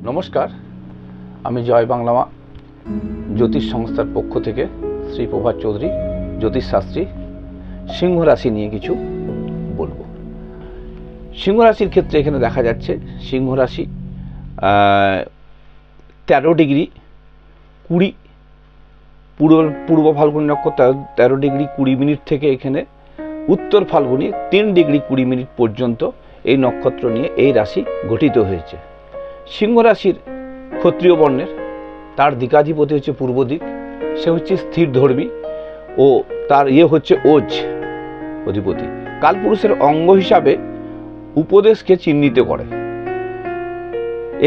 নমস্কার, আমি জয় বাংলা মা জ্যোতিষ সংস্থার পক্ষ থেকে শ্রী প্রভাত চৌধুরী জ্যোতিষ শাস্ত্রী সিংহ রাশি নিয়ে কিছু বলবো। সিংহ রাশির ক্ষেত্রে এখানে দেখা যাচ্ছে সিংহ রাশি 13 ডিগ্রি 20 পূর্ব ফাল্গুনী নক্ষত্র 13 ডিগ্রি 20 মিনিট থেকে এখানে উত্তর ফাল্গুনী 3 ডিগ্রি 20 মিনিট পর্যন্ত এই নক্ষত্র নিয়ে এই রাশি গঠিত হয়েছে। সিংহ রাশির ক্ষত্রিয় বর্ণের তার দিকাধিপতি হচ্ছে পূর্ব দিক, সে হচ্ছে স্থিরধর্মী ও তার হচ্ছে ওজ অধিপতি। কালপুরুষের অঙ্গ হিসাবে উপদেশকে চিহ্নিত করে।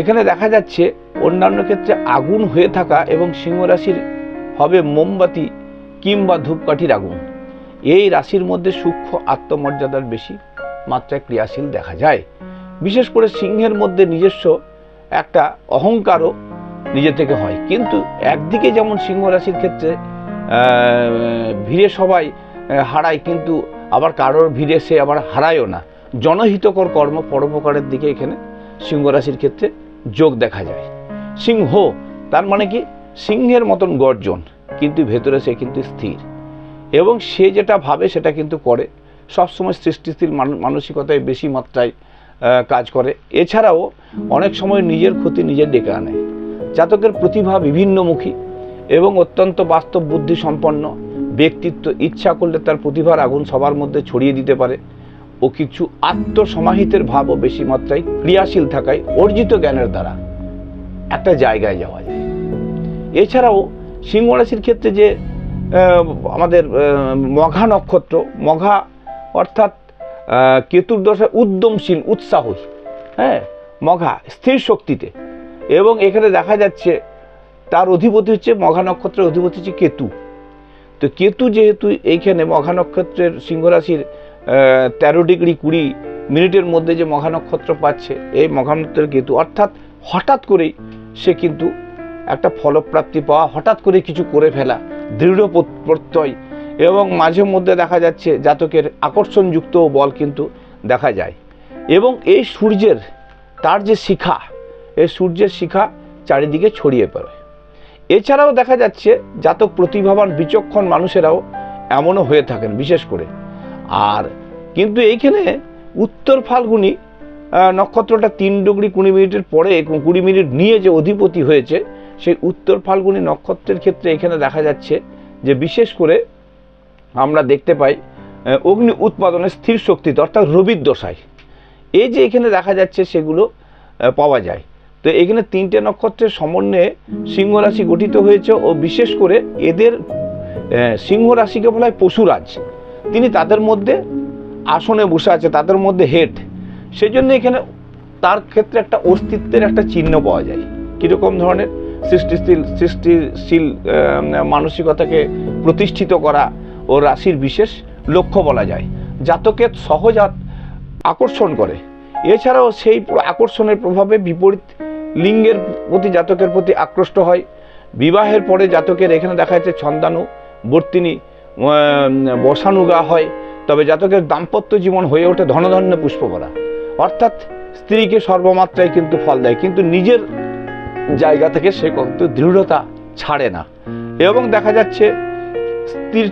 এখানে দেখা যাচ্ছে অন্যান্য ক্ষেত্রে আগুন হয়ে থাকা এবং সিংহ রাশির হবে মোমবাতি কিংবা ধূপকাঠির আগুন। এই রাশির মধ্যে সূক্ষ্ম আত্মমর্যাদার বেশি মাত্রায় ক্রিয়াশীল দেখা যায়। বিশেষ করে সিংহের মধ্যে নিজস্ব একটা অহংকারও নিজে থেকে হয়, কিন্তু একদিকে যেমন সিংহ রাশির ক্ষেত্রে ভিড়ে সবাই হারায়, কিন্তু আবার কারোর ভিড়ে সে আবার হারায়ও না। জনহিতকর কর্ম পরোপকারের দিকে এখানে সিংহ রাশির ক্ষেত্রে যোগ দেখা যায়। সিংহ তার মানে কি সিংহের মতন গর্জন, কিন্তু ভেতরে সে কিন্তু স্থির এবং সে যেটা ভাবে সেটা কিন্তু করে। সবসময় সৃষ্টিশীল মানসিকতায় বেশি মাত্রায় কাজ করে। এছাড়াও অনেক সময় নিজের ক্ষতি নিজে ডেকে আনে। জাতকের প্রতিভা বিভিন্নমুখী এবং অত্যন্ত বাস্তব বুদ্ধি সম্পন্ন ব্যক্তিত্ব। ইচ্ছা করলে তার প্রতিভার আগুন সবার মধ্যে ছড়িয়ে দিতে পারে ও কিছু আত্মসমাহিতের ভাবও বেশি মাত্রায় ক্রিয়াশীল থাকায় অর্জিত জ্ঞানের দ্বারা একটা জায়গায় যাওয়া যায়। এছাড়াও সিংহ রাশির ক্ষেত্রে যে আমাদের মঘা নক্ষত্র, মঘা অর্থাৎ কেতুর দশায় উদ্যমশীল উৎসাহী, মঘা স্থির শক্তিতে, এবং এখানে দেখা যাচ্ছে তার অধিপতি হচ্ছে মঘা নক্ষত্রের অধিপতি হচ্ছে কেতু। তো কেতু যেহেতু এইখানে মঘা নক্ষত্রের সিংহ রাশির 13 ডিগ্রি 20 মিনিটের মধ্যে যে মঘা নক্ষত্র পাচ্ছে, এই মঘা নক্ষত্রের কেতু অর্থাৎ হঠাৎ করেই সে কিন্তু একটা ফলপ্রাপ্তি পাওয়া, হঠাৎ করে কিছু করে ফেলা, দৃঢ় প্রত্যয়, এবং মাঝে মধ্যে দেখা যাচ্ছে জাতকের আকর্ষণযুক্ত বল কিন্তু দেখা যায়। এবং এই সূর্যের তার যে শিখা, এই সূর্যের শিখা চারিদিকে ছড়িয়ে পড়ে। এছাড়াও দেখা যাচ্ছে জাতক প্রতিভাবান বিচক্ষণ মানুষেরাও এমনও হয়ে থাকেন বিশেষ করে। আর কিন্তু এইখানে উত্তর ফাল্গুনী নক্ষত্রটা 3 ডিগ্রি 20 মিনিটের পরে 20 মিনিট নিয়ে যে অধিপতি হয়েছে, সেই উত্তর ফাল্গুনী নক্ষত্রের ক্ষেত্রে এখানে দেখা যাচ্ছে যে বিশেষ করে আমরা দেখতে পাই অগ্নি উৎপাদনের স্থির শক্তিতে, অর্থাৎ রবির দশায় এই যে এখানে দেখা যাচ্ছে সেগুলো পাওয়া যায়। তো এখানে 3টে নক্ষত্রের সমন্বয়ে সিংহ রাশি গঠিত হয়েছে ও বিশেষ করে এদের সিংহ রাশিকে বলা হয় পশুরাজ। তিনি তাদের মধ্যে আসনে বসে আছে, তাদের মধ্যে হেড। সেই জন্য এখানে তার ক্ষেত্রে একটা অস্তিত্বের একটা চিহ্ন পাওয়া যায়। কীরকম ধরনের সৃষ্টিশীল মানসিকতাকে প্রতিষ্ঠিত করা ও রাশির বিশেষ লক্ষ্য বলা যায়। জাতকের সহজ আকর্ষণ করে। এছাড়াও সেই আকর্ষণের প্রভাবে বিপরীত লিঙ্গের প্রতি জাতকের প্রতি আকৃষ্ট হয়। বিবাহের পরে জাতকের এখানে দেখা যাচ্ছে ছন্দানু বর্তিনী বসানুগা হয়, তবে জাতকের দাম্পত্য জীবন হয়ে ওঠে ধনধান্য পুষ্পভরা, অর্থাৎ স্ত্রীকে সর্বমাত্রায় কিন্তু ফল দেয়, কিন্তু নিজের জায়গা থেকে সে কিন্তু দৃঢ়তা ছাড়ে না। এবং দেখা যাচ্ছে স্ত্রীর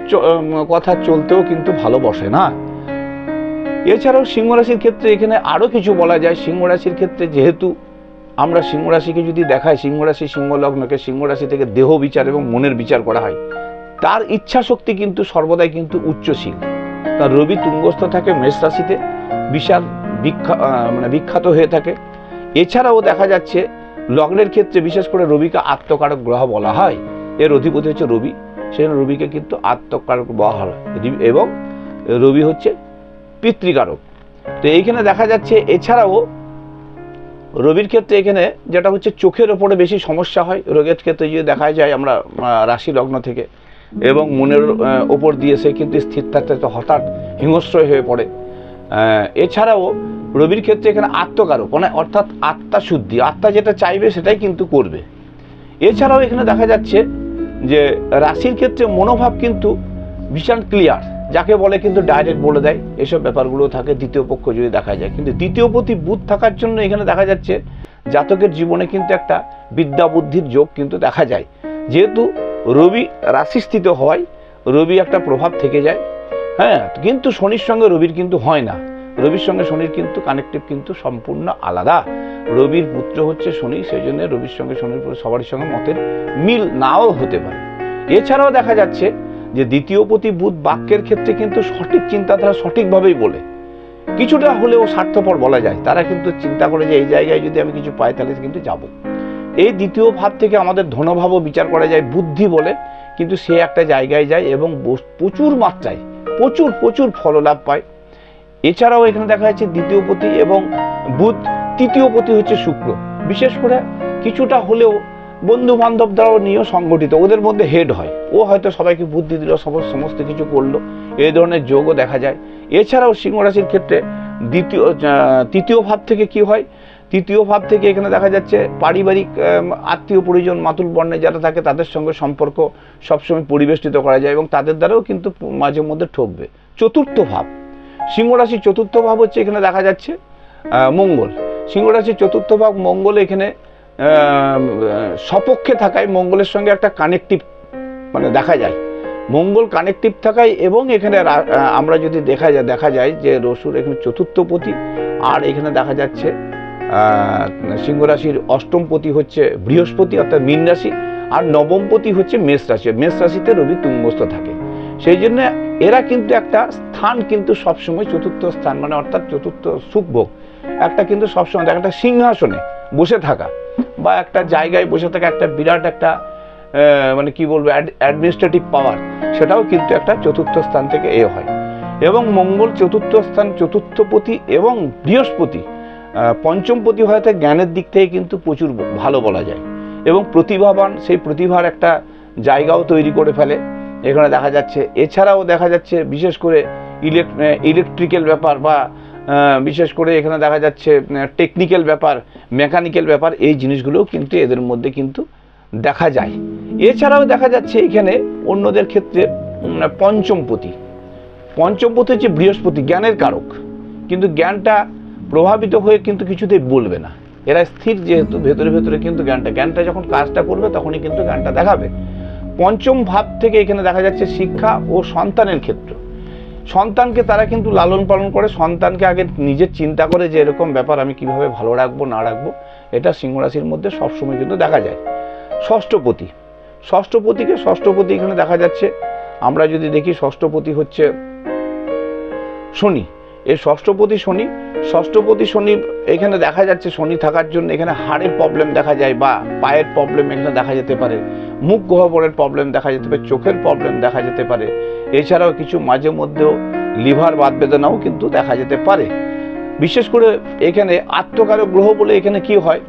কথা চলতেও কিন্তু ভালোবাসে না। এছাড়াও সিংহ রাশির ক্ষেত্রে এখানে আরও কিছু বলা যায়। সিংহ রাশির ক্ষেত্রে যেহেতু আমরা সিংহ রাশিকে যদি দেখাই, সিংহ রাশি সিংহ লগ্নকে সিংহ রাশি থেকে দেহ বিচার এবং মনের বিচার করা হয়, তার ইচ্ছা শক্তি কিন্তু সর্বদাই কিন্তু উচ্চশীল। তার রবি তুঙ্গস্থ থাকে মেষ রাশিতে, বিশাল বিখ্যাত হয়ে থাকে। এছাড়াও দেখা যাচ্ছে লগ্নের ক্ষেত্রে বিশেষ করে রবিকে আত্মকারক গ্রহ বলা হয়। এর অধিপতি হচ্ছে রবি, সেজন্য রবিকে কিন্তু আত্মকারক বলা হয়, এবং রবি হচ্ছে পিতৃকারক। তো এইখানে দেখা যাচ্ছে এছাড়াও রবির ক্ষেত্রে এখানে যেটা হচ্ছে চোখের ওপরে বেশি সমস্যা হয় রোগের ক্ষেত্রে, যদি দেখা যায় আমরা রাশি লগ্ন থেকে, এবং মনের ওপর দিয়ে সে কিন্তু স্থির থাকতে হঠাৎ হিংস্র হয়ে পড়ে। এছাড়াও রবির ক্ষেত্রে এখানে আত্মকারক, মানে অর্থাৎ আত্মা শুদ্ধি, আত্মা যেটা চাইবে সেটাই কিন্তু করবে। এছাড়াও এখানে দেখা যাচ্ছে যে রাশির ক্ষেত্রে মনোভাব কিন্তু ভীষণ ক্লিয়ার, যাকে বলে কিন্তু ডাইরেক্ট বলে দেয়, এসব ব্যাপারগুলো থাকে দ্বিতীয় পক্ষ যদি দেখা যায়। কিন্তু দ্বিতীয় প্রতি বুধ থাকার জন্য এখানে দেখা যাচ্ছে জাতকের জীবনে কিন্তু একটা বিদ্যা বুদ্ধির যোগ কিন্তু দেখা যায়। যেহেতু রবি রাশিস্থিত হয়, রবি একটা প্রভাব থেকে যায়, হ্যাঁ, কিন্তু শনির সঙ্গে রবির কিন্তু হয় না। রবির সঙ্গে শনির কিন্তু কানেকটিভ কিন্তু সম্পূর্ণ আলাদা। রবির পুত্র হচ্ছে শনি, সেই জন্য রবির সঙ্গে শনির সবারই সঙ্গে মতের মিল নাও হতে পারে। এছাড়াও দেখা যাচ্ছে যে দ্বিতীয় পতি বুধ বাক্যের ক্ষেত্রে কিন্তু সঠিক চিন্তাধারা সঠিকভাবেই বলে, কিছুটা হলেও স্বার্থপর বলা যায়। তারা কিন্তু চিন্তা করে যে এই জায়গায় যদি আমি কিছু পাই তাহলে কিন্তু যাব। এই দ্বিতীয় ভাব থেকে আমাদের ধনভাবও বিচার করা যায় বুদ্ধি বলে, কিন্তু সে একটা জায়গায় যায় এবং প্রচুর মাত্রায় প্রচুর ফললাভ পায়। এছাড়াও এখানে দেখা যাচ্ছে দ্বিতীয় পতি এবং বুধ, তৃতীয় পতি হচ্ছে শুক্র, বিশেষ করে কিছুটা হলেও বন্ধু বান্ধব দ্বারাও নিয়েও সংগঠিত, ওদের মধ্যে হেড হয়, ও হয়তো সবাইকে বুদ্ধি দিল, সমস্ত কিছু করলো, এই ধরনের যোগও দেখা যায়। এছাড়াও সিংহ রাশির ক্ষেত্রে তৃতীয় ভাব থেকে কি হয়, তৃতীয় ভাব থেকে এখানে দেখা যাচ্ছে পারিবারিক আত্মীয় পরিজন মাতুল বর্ণে যারা থাকে তাদের সঙ্গে সম্পর্ক সবসময় পরিবেষ্টিত করা যায় এবং তাদের দ্বারাও কিন্তু মাঝে মধ্যে ঠকবে। চতুর্থ ভাব, সিংহ রাশির চতুর্থ ভাব হচ্ছে এখানে দেখা যাচ্ছে মঙ্গল। সিংহ রাশির চতুর্থ ভাব মঙ্গল এখানে সপক্ষে থাকায় মঙ্গলের সঙ্গে একটা কানেকটিভ মানে দেখা যায়, মঙ্গল কানেকটিভ থাকায়, এবং এখানে আমরা যদি দেখা যায় যে রসুর এখানে চতুর্থ পতি, আর এখানে দেখা যাচ্ছে সিংহ রাশির অষ্টম পতি হচ্ছে বৃহস্পতি অর্থাৎ মীন রাশি, আর নবম পতি হচ্ছে মেষ রাশি। মেষ রাশিতে রবি তুঙ্গস্থ থাকে, সেই জন্য এরা কিন্তু একটা স্থান কিন্তু সবসময় চতুর্থ স্থান মানে অর্থাৎ চতুর্থ সুখভোগ একটা কিন্তু সবসময় একটা সিংহাসনে বসে থাকা বা একটা জায়গায় বসে থাকা, একটা বিরাট একটা মানে কি বলবো অ্যাডমিনিস্ট্রেটিভ পাওয়ার, সেটাও কিন্তু একটা চতুর্থ স্থান থেকে হয়। এবং মঙ্গল চতুর্থ স্থান চতুর্থপতি এবং বৃহস্পতি পঞ্চমপতি হয়তো জ্ঞানের দিক থেকে কিন্তু প্রচুর ভালো বলা যায় এবং প্রতিভাবান, সেই প্রতিভার একটা জায়গাও তৈরি করে ফেলে এখানে দেখা যাচ্ছে। এছাড়াও দেখা যাচ্ছে বিশেষ করে ইলেকট্রিক্যাল ব্যাপার বা বিশেষ করে এখানে দেখা যাচ্ছে টেকনিক্যাল ব্যাপার, মেকানিক্যাল ব্যাপার, এই জিনিসগুলোও কিন্তু এদের মধ্যে কিন্তু দেখা যায়। এছাড়াও দেখা যাচ্ছে এখানে অন্যদের ক্ষেত্রে পঞ্চমপতি হচ্ছে বৃহস্পতি, জ্ঞানের কারক, কিন্তু জ্ঞানটা প্রভাবিত হয়ে কিন্তু কিছুতেই বলবে না, এরা স্থির যেহেতু ভেতরে কিন্তু জ্ঞানটা যখন কাজটা করবে তখনই কিন্তু জ্ঞানটা দেখাবে। পঞ্চম ভাব থেকে এখানে দেখা যাচ্ছে শিক্ষা ও সন্তানের ক্ষেত্র, সন্তানকে তারা কিন্তু লালন পালন করে, সন্তানকে আগে নিজের চিন্তা করে যে এরকম ব্যাপার আমি কিভাবে ভালো রাখবো না রাখবো, এটা সিংহ রাশির মধ্যে সবসময় কিন্তু দেখা যায়। ষষ্ঠপতি এখানে দেখা যাচ্ছে, আমরা যদি দেখি ষষ্ঠপতি হচ্ছে শনি, এই ষষ্ঠপতি শনি এখানে দেখা যাচ্ছে, শনি থাকার জন্য এখানে হাড়ের প্রবলেম দেখা যায় বা পায়ের প্রবলেম এখানে দেখা যেতে পারে, মুখ গহ্বরের প্রবলেম দেখা যেতে পারে, চোখের প্রবলেম দেখা যেতে পারে। এছাড়াও কিছু মাঝে মধ্যেও লিভার বাত বেদনাও কিন্তু দেখা যেতে পারে। বিশেষ করে এখানে আত্মকারক গ্রহ বলে এখানে কি হয়,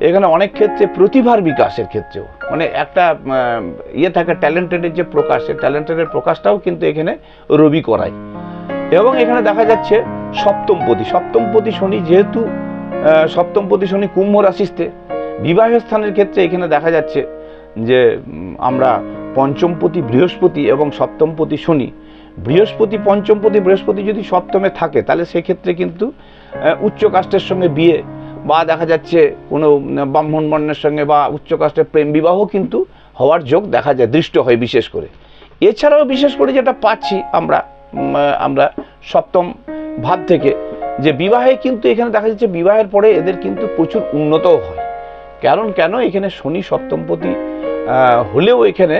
এখানে অনেক ক্ষেত্রে প্রতিভার বিকাশের ক্ষেত্রেও মানে একটা থাকে ট্যালেন্টেডের যে প্রকাশ, সেই ট্যালেন্টেডের প্রকাশটাও কিন্তু এখানে রবি করায়। এবং এখানে দেখা যাচ্ছে সপ্তমপতি শনি, যেহেতু সপ্তমপতি শনি কুম্ভ রাশিতে, বিবাহ স্থানের ক্ষেত্রে এখানে দেখা যাচ্ছে যে আমরা পঞ্চমপতি বৃহস্পতি এবং সপ্তমপতি শনি, বৃহস্পতি পঞ্চমপতি বৃহস্পতি যদি সপ্তমে থাকে তাহলে সেক্ষেত্রে কিন্তু উচ্চ কাস্টের সঙ্গে বিয়ে বা দেখা যাচ্ছে কোনো ব্রাহ্মণ বর্ণের সঙ্গে বা উচ্চ কাস্টের প্রেম বিবাহ কিন্তু হওয়ার যোগ দেখা যায়, দৃষ্ট হয় বিশেষ করে। এছাড়াও বিশেষ করে যেটা পাচ্ছি আমরা সপ্তম ভাব থেকে যে বিবাহে কিন্তু এখানে দেখা যাচ্ছে বিবাহের পরে এদের কিন্তু প্রচুর উন্নতও হয়। কেন এখানে শনি সপ্তমপতি হলেও এখানে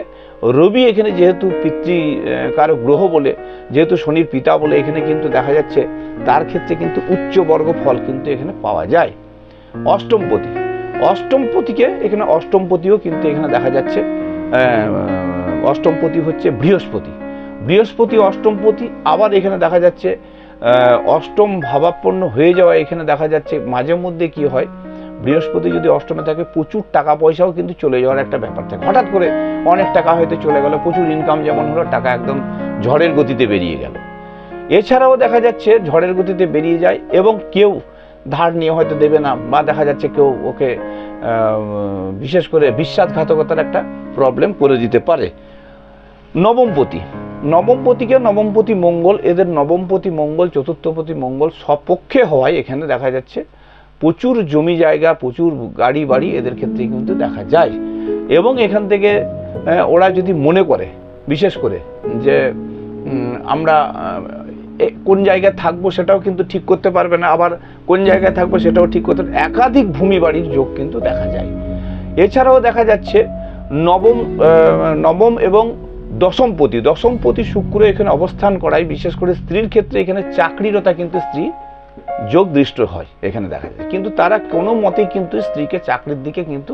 রবি এখানে যেহেতু পিতৃকারক গ্রহ বলে, যেহেতু শনির পিতা বলে, এখানে কিন্তু দেখা যাচ্ছে তার ক্ষেত্রে কিন্তু উচ্চ বর্গ ফল কিন্তু এখানে পাওয়া যায়। অষ্টমপতিকে এখানে অষ্টমপতিও কিন্তু এখানে দেখা যাচ্ছে, অষ্টমপতি হচ্ছে বৃহস্পতি অষ্টমপতি, আবার এখানে দেখা যাচ্ছে অষ্টম ভাবাপন্ন হয়ে যাওয়া, এখানে দেখা যাচ্ছে মাঝে মধ্যে কি হয়, বৃহস্পতি যদি অষ্টমে থাকে প্রচুর টাকা পয়সাও কিন্তু চলে যাওয়ার একটা ব্যাপার থাকে, হঠাৎ করে অনেক টাকা হয়তো চলে গেল, প্রচুর ইনকাম যেমন হলো, টাকা একদম ঝড়ের গতিতে বেরিয়ে গেল। এছাড়াও দেখা যাচ্ছে ঝড়ের গতিতে বেরিয়ে যায় এবং কেউ ধার নিয়ে হয়তো দেবে না, বা দেখা যাচ্ছে কেউ ওকে বিশেষ করে বিশ্বাসঘাতকতার একটা প্রবলেম করে দিতে পারে। নবমপতি মঙ্গল, এদের নবমপতি মঙ্গল চতুর্থপতি মঙ্গল সপক্ষে হওয়ায় এখানে দেখা যাচ্ছে প্রচুর জমি জায়গা, প্রচুর গাড়ি বাড়ি এদের ক্ষেত্রে কিন্তু দেখা যায়। এবং এখান থেকে ওরা যদি মনে করে বিশেষ করে যে আমরা কোন জায়গায় থাকবো সেটাও কিন্তু ঠিক করতে পারবে না, আবার কোন জায়গায় থাকবো সেটাও ঠিক করতে, একাধিক ভূমি বাড়ির যোগ কিন্তু দেখা যায়। এছাড়াও দেখা যাচ্ছে নবম এবং দশমপতি শুক্র এখানে অবস্থান করায় বিশেষ করে স্ত্রীর ক্ষেত্রে এখানে চাকরিরতা কিন্তু স্ত্রী যোগ দৃষ্ট হয় এখানে দেখা যায়। কিন্তু তারা কোনো মতেই কিন্তু স্ত্রীকে চাকরির দিকে কিন্তু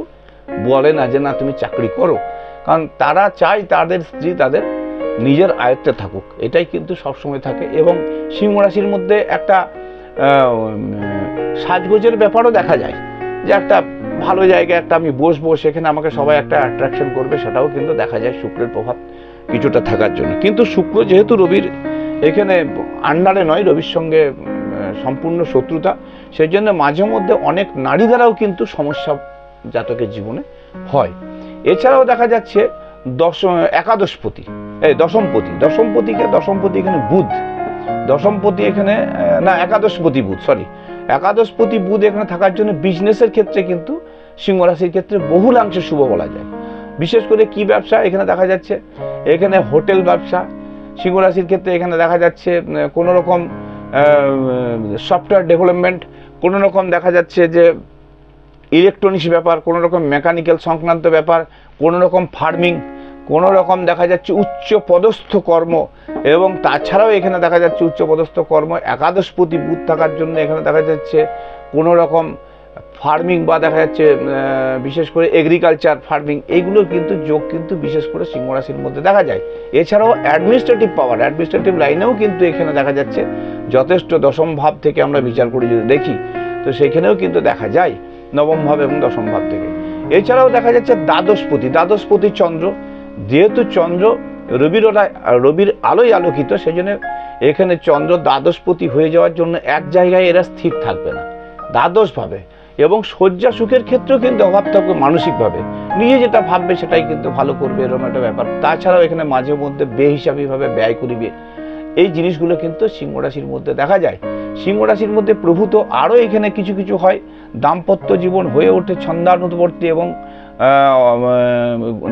বলে না যে না তুমি চাকরি করো, কারণ তারা চায় তাদের স্ত্রী তাদের নিজের আয়ত্তে থাকুক, এটাই কিন্তু সবসময় থাকে। এবং সিংহ রাশির মধ্যে একটা সাজগোজের ব্যাপারও দেখা যায়, যে একটা ভালো জায়গায় একটা আমি বসবো, সেখানে আমাকে সবাই একটা অ্যাট্রাকশন করবে, সেটাও কিন্তু দেখা যায় শুক্রের প্রভাব কিছুটা থাকার জন্য। কিন্তু শুক্র যেহেতু রবির এখানে আন্ডারে নয়, রবির সঙ্গে সম্পূর্ণ শত্রুতা, সেই জন্য মাঝে মধ্যে অনেক নারী দ্বারাও কিন্তু সমস্যা জাতকের জীবনে হয়। এছাড়াও দেখা যাচ্ছে দশমপতি এখানে বুধ, দশমপতি এখানে না একাদশপতি বুধ, একাদশপতি বুধ এখানে থাকার জন্য বিজনেসের ক্ষেত্রে কিন্তু সিংহ রাশির ক্ষেত্রে বহুলাংশে শুভ বলা যায়। বিশেষ করে কি ব্যবসা এখানে দেখা যাচ্ছে, এখানে হোটেল ব্যবসা সিংহ রাশির ক্ষেত্রে এখানে দেখা যাচ্ছে, কোনো রকম সফটওয়্যার ডেভেলপমেন্ট, কোনো রকম দেখা যাচ্ছে যে ইলেকট্রনিক্স ব্যাপার, কোনো রকম মেকানিক্যাল সংক্রান্ত ব্যাপার, কোনো রকম ফার্মিং, কোনো রকম দেখা যাচ্ছে উচ্চ পদস্থ কর্ম। এবং তাছাড়াও এখানে দেখা যাচ্ছে উচ্চ পদস্থ কর্ম, একাদশপতি বুধ থাকার জন্য এখানে দেখা যাচ্ছে কোনো রকম ফার্মিং বা দেখা যাচ্ছে বিশেষ করে এগ্রিকালচার ফার্মিং, এইগুলো কিন্তু যোগ কিন্তু বিশেষ করে সিংহ রাশির মধ্যে দেখা যায়। এছাড়াও অ্যাডমিনিস্ট্রেটিভ পাওয়ার, অ্যাডমিনিস্ট্রেটিভ লাইনেও কিন্তু এখানে দেখা যাচ্ছে যথেষ্ট, দশম ভাব থেকে আমরা বিচার করে যদি দেখি তো সেখানেও কিন্তু দেখা যায় নবম ভাব এবং দশম ভাব থেকে। এছাড়াও দেখা যাচ্ছে দ্বাদশপতি চন্দ্র, যেহেতু চন্দ্র রবির আলোয় আলোকিত, সেই জন্য এখানে চন্দ্র দ্বাদশপতি হয়ে যাওয়ার জন্য এক জায়গায় এরা স্থির থাকবে না, দ্বাদশ ভাবে। এবং শয্যা সুখের ক্ষেত্রেও কিন্তু অভাব থাকবে, মানসিকভাবে নিজে যেটা ভাববে সেটাই কিন্তু ভালো করবে, এরকম একটা ব্যাপার। তাছাড়াও এখানে মাঝে মধ্যে বেহিসাবিভাবে ব্যয় করিবে, এই জিনিসগুলো কিন্তু সিংহ রাশির মধ্যে দেখা যায়। সিংহ রাশির মধ্যে প্রভূত আরও এখানে কিছু কিছু হয়, দাম্পত্য জীবন হয়ে ওঠে ছন্দানুবর্তী এবং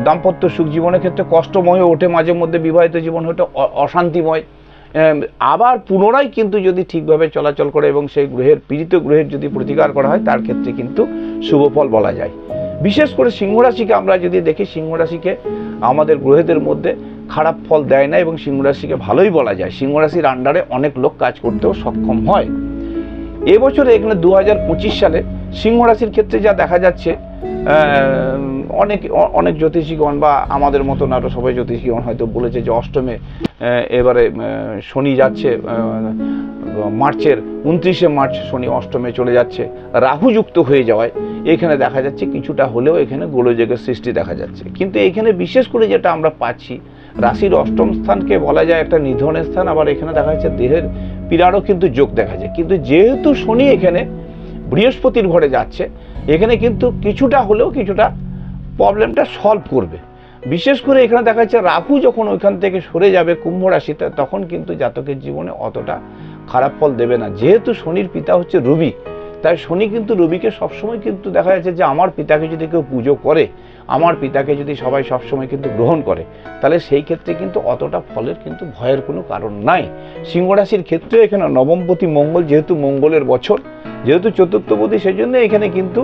দাম্পত্য সুখ জীবনের ক্ষেত্রে কষ্টময় হয়ে ওঠে, মাঝে মধ্যে বিবাহিত জীবন হয়ে ওঠে অশান্তিময়। আবার পুনরায় কিন্তু যদি ঠিকভাবে চলাচল করে এবং সেই পীড়িত গ্রহের যদি প্রতিকার করা হয় তার ক্ষেত্রে কিন্তু শুভ ফল বলা যায়। বিশেষ করে সিংহ রাশিকে আমরা যদি দেখি, সিংহ রাশিকে আমাদের গ্রহেদের মধ্যে খারাপ ফল দেয় না এবং সিংহ রাশিকে ভালোই বলা যায়। সিংহ রাশির আন্ডারে অনেক লোক কাজ করতেও সক্ষম হয়। এবছরে এখানে 2025 সালে সিংহ রাশির ক্ষেত্রে যা দেখা যাচ্ছে, অনেক জ্যোতিষীগণ বা আমাদের মতন আরও সবাই জ্যোতিষীগণ হয়তো বলেছে যে অষ্টমে এবারে শনি যাচ্ছে, মার্চের 29শে মার্চ শনি অষ্টমে চলে যাচ্ছে, রাহু যুক্ত হয়ে যাওয়ায় এখানে দেখা যাচ্ছে কিছুটা হলেও এখানে গোলযোগের সৃষ্টি দেখা যাচ্ছে। কিন্তু এখানে বিশেষ করে যেটা আমরা পাচ্ছি, রাশির অষ্টম স্থানকে বলা যায় একটা নিধনের স্থান, আবার এখানে দেখা যাচ্ছে দেহের পীড়ারও কিন্তু যোগ দেখা যায়। কিন্তু যেহেতু শনি এখানে বৃহস্পতির ঘরে যাচ্ছে, এখানে কিন্তু কিছুটা হলেও কিছুটা প্রবলেমটা সলভ করবে। বিশেষ করে এখানে দেখা যাচ্ছে রাহু যখন ওইখান থেকে সরে যাবে কুম্ভ রাশিতে, তখন কিন্তু জাতকের জীবনে অতটা খারাপ ফল দেবে না। যেহেতু শনির পিতা হচ্ছে রবি, তাই শনি কিন্তু রবিকে সবসময় কিন্তু দেখা যাচ্ছে যে আমার পিতাকে যদি কেউ পুজো করে, আমার পিতাকে যদি সবাই সবসময় কিন্তু গ্রহণ করে, তাহলে সেই ক্ষেত্রে কিন্তু অতটা ফলের কিন্তু ভয়ের কোনো কারণ নাই। সিংহ রাশির ক্ষেত্রে এখানে নবমপতি মঙ্গল, যেহেতু মঙ্গলের বছর, যেহেতু চতুর্থপতি, সেই জন্য এখানে কিন্তু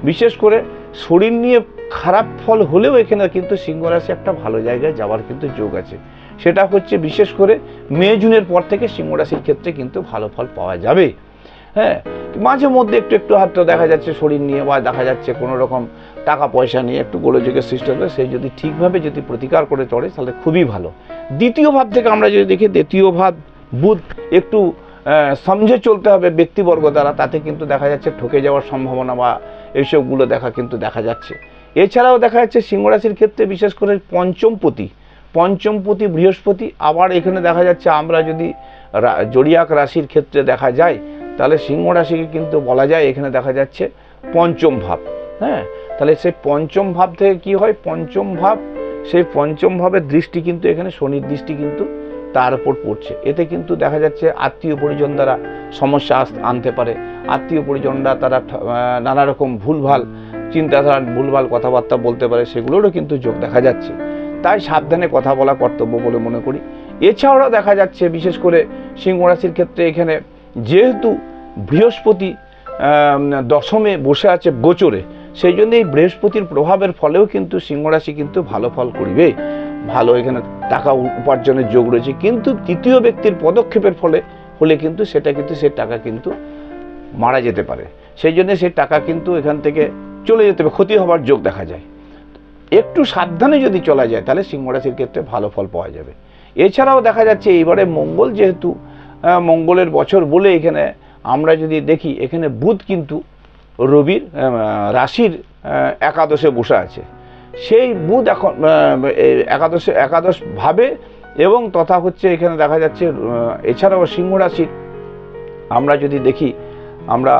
বিশেষ করে শরীর নিয়ে খারাপ ফল হলেও এখানে কিন্তু সিংহ রাশি একটা ভালো জায়গায় যাওয়ার কিন্তু যোগ আছে। সেটা হচ্ছে বিশেষ করে মে জুনের পর থেকে সিংহ রাশির ক্ষেত্রে কিন্তু ভালো ফল পাওয়া যাবে। হ্যাঁ, মাঝে মধ্যে একটু হয়তো দেখা যাচ্ছে শরীর নিয়ে বা দেখা যাচ্ছে কোনো রকম টাকা পয়সা নিয়ে একটু গোলযোগের সৃষ্টি হবে, সেই যদি ঠিকভাবে যদি প্রতিকার করে চলে তাহলে খুবই ভালো। দ্বিতীয় ভাব থেকে আমরা যদি দেখি, দ্বিতীয় ভাব বুধ একটু সমঝে চলতে হবে ব্যক্তিবর্গ দ্বারা, তাতে কিন্তু দেখা যাচ্ছে ঠকে যাওয়ার সম্ভাবনা বা এইসবগুলো কিন্তু দেখা যাচ্ছে। এছাড়াও দেখা যাচ্ছে সিংহ রাশির ক্ষেত্রে বিশেষ করে পঞ্চমপতি বৃহস্পতি, আবার এখানে দেখা যাচ্ছে আমরা যদি জোড়িয়াক রাশির ক্ষেত্রে দেখা যায় তাহলে সিংহ রাশিকে কিন্তু বলা যায় এখানে দেখা যাচ্ছে পঞ্চম ভাব। হ্যাঁ, তাহলে সেই পঞ্চম ভাব থেকে কি হয়, সেই পঞ্চম ভাবের দৃষ্টি কিন্তু এখানে শনির দৃষ্টি কিন্তু তার উপর পড়ছে, এতে কিন্তু দেখা যাচ্ছে আত্মীয় পরিজন দ্বারা সমস্যা আনতে পারে। আত্মীয় পরিজনরা তারা নানা রকম ভুলভাল চিন্তাধারা, ভুলভাল কথাবার্তা বলতে পারে, সেগুলোরও কিন্তু যোগ দেখা যাচ্ছে। তাই সাবধানে কথা বলা কর্তব্য বলে মনে করি। এছাড়াও দেখা যাচ্ছে বিশেষ করে সিংহ রাশির ক্ষেত্রে এখানে যেহেতু বৃহস্পতি দশমে বসে আছে গোচরে, সেই জন্য এই বৃহস্পতির প্রভাবের ফলেও কিন্তু সিংহ রাশি কিন্তু ভালো ফল করিবে, ভালো এখানে টাকা উপার্জনের যোগ রয়েছে। কিন্তু তৃতীয় ব্যক্তির পদক্ষেপের হলে কিন্তু সে টাকা কিন্তু মারা যেতে পারে, সেই জন্য সেই টাকা কিন্তু এখান থেকে চলে যেতে হবে, ক্ষতি হবার যোগ দেখা যায়। একটু সাবধানে যদি চলা যায় তাহলে সিংহ রাশির ক্ষেত্রে ভালো ফল পাওয়া যাবে। এছাড়াও দেখা যাচ্ছে এইবারে মঙ্গল, যেহেতু মঙ্গলের বছর বলে এখানে আমরা যদি দেখি, এখানে বুধ কিন্তু রবির রাশির একাদশে বসে আছে। সেই বুধ এখন একাদশ ভাবে, এবং তথা হচ্ছে এখানে দেখা যাচ্ছে এছাড়াও সিংহ রাশির আমরা যদি দেখি, আমরা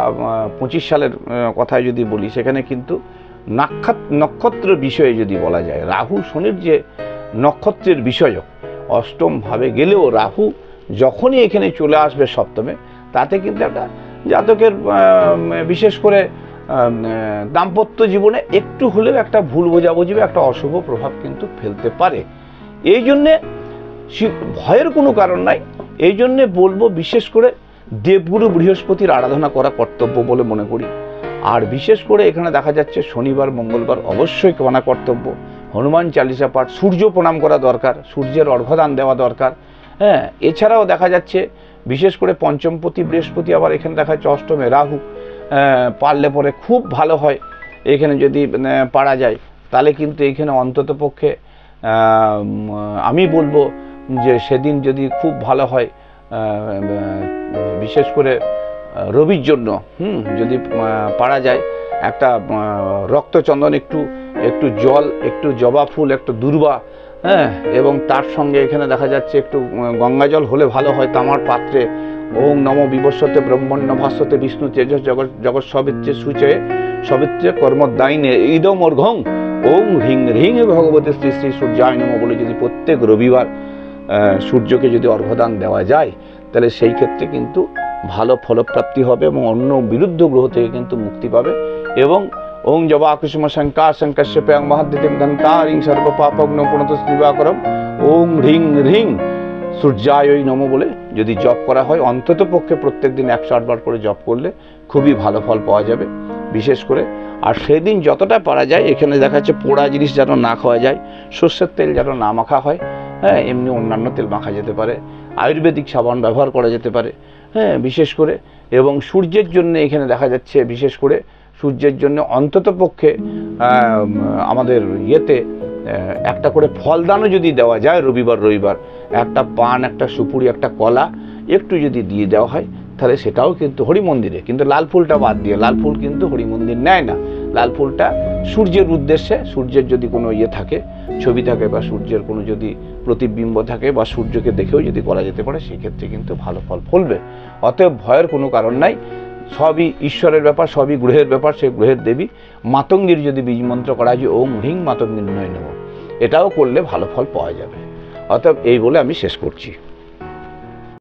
25 সালের কথায় যদি বলি, সেখানে কিন্তু নক্ষত্র বিষয়ে যদি বলা যায়, রাহু শনির যে নক্ষত্রের বিষয়ক অষ্টম ভাবে গেলেও রাহু যখনই এখানে চলে আসবে সপ্তমে, তাতে কিন্তু একটা জাতকের বিশেষ করে দাম্পত্য জীবনে একটু হলেও একটা ভুল বোঝাবুঝি, একটা অশুভ প্রভাব কিন্তু ফেলতে পারে। এই জন্যে ভয়ের কোনো কারণ নাই। এই জন্যে বলবো বিশেষ করে দেবগুরু বৃহস্পতির আরাধনা করা কর্তব্য বলে মনে করি। আর বিশেষ করে এখানে দেখা যাচ্ছে শনিবার মঙ্গলবার অবশ্যই করা কর্তব্য। হনুমান চালিসা পাঠ, সূর্য প্রণাম করা দরকার, সূর্যের অর্ঘ্যদান দেওয়া দরকার। হ্যাঁ, এছাড়াও দেখা যাচ্ছে বিশেষ করে পঞ্চমপতি বৃহস্পতি, আবার এখানে দেখা যাচ্ছে অষ্টমে রাহু, পারলে পরে খুব ভালো হয়। এখানে যদি পারা যায় তাহলে কিন্তু এখানে অন্তত পক্ষে আমি বলবো যে সেদিন যদি খুব ভালো হয়, বিশেষ করে রবির জন্য যদি পারা যায়, একটা রক্তচন্দন, একটু জল, একটু জবা ফুল, একটু দূর্বা, হ্যাঁ, এবং তার সঙ্গে এখানে দেখা যাচ্ছে একটু গঙ্গা জল হলে ভালো হয় তামার পাত্রে। ওং নমো বিবস্বতে ব্রহ্মণ্য ভাস্বতে বিষ্ণু তেজস জগৎ সবিত্রে সুচয়ে সবিত্রে কর্মদায়িনে ইদম অর্ঘং ওং হ্রিং হ্রিং ভগবতী শ্রী শ্রী সূর্যায় নমঃ বলে যদি প্রত্যেক রবিবার সূর্যকে যদি অর্ঘ্যদান দেওয়া যায়, তাহলে সেই ক্ষেত্রে কিন্তু ভালো ফলপ্রাপ্তি হবে এবং অন্য বিরুদ্ধ গ্রহ থেকে কিন্তু মুক্তি পাবে। এবং ওং জবা কুসুম শঙ্কা শঙ্কশ্যপ্যাং মহাদ্যতিম ধন্তারিং সর্বপাপগ্ন পুনতঃ দিবাকরম ওং হ্রিং হ্রিং সূর্যায় নমঃ বলে যদি জপ করা হয়, অন্তত পক্ষে প্রত্যেক দিন 108 বার করে জপ করলে খুবই ভালো ফল পাওয়া যাবে বিশেষ করে। আর সেদিন যতটা পারা যায় এখানে দেখা যাচ্ছে পোড়া জিনিস যেন না খাওয়া যায়, সর্ষের তেল যেন না মাখা হয়, হ্যাঁ, এমনি অন্যান্য তেল মাখা যেতে পারে, আয়ুর্বেদিক সাবান ব্যবহার করা যেতে পারে, হ্যাঁ, বিশেষ করে। এবং সূর্যের জন্য এখানে দেখা যাচ্ছে বিশেষ করে সূর্যের জন্য অন্তত পক্ষে আমাদের একটা করে ফলদানও যদি দেওয়া যায় রবিবার, একটা পান, একটা সুপুরি, একটা কলা একটু যদি দিয়ে দেওয়া হয়, তাহলে সেটাও কিন্তু হরি মন্দিরে, কিন্তু লাল ফুলটা বাদ দিয়ে, লাল ফুল কিন্তু হরি মন্দির নেয় না। লাল ফুলটা সূর্যের উদ্দেশ্যে, সূর্যের যদি কোনো থাকে, ছবি থাকে, বা সূর্যের কোনো যদি প্রতিবিম্ব থাকে, বা সূর্যকে দেখেও যদি করা যেতে পারে, সেক্ষেত্রে কিন্তু ভালো ফল ফলবে। অতএব ভয়ের কোনো কারণ নাই। সবই ঈশ্বরের ব্যাপার, সবই গ্রহের ব্যাপার। সেই গ্রহের দেবী মাতঙ্গীর যদি বীজ মন্ত্র করা হয় যে ওম হ্রিং মাতঙ্গী নয় নেব, এটাও করলে ভালো ফল পাওয়া যাবে। অতএব এই বলে আমি শেষ করছি।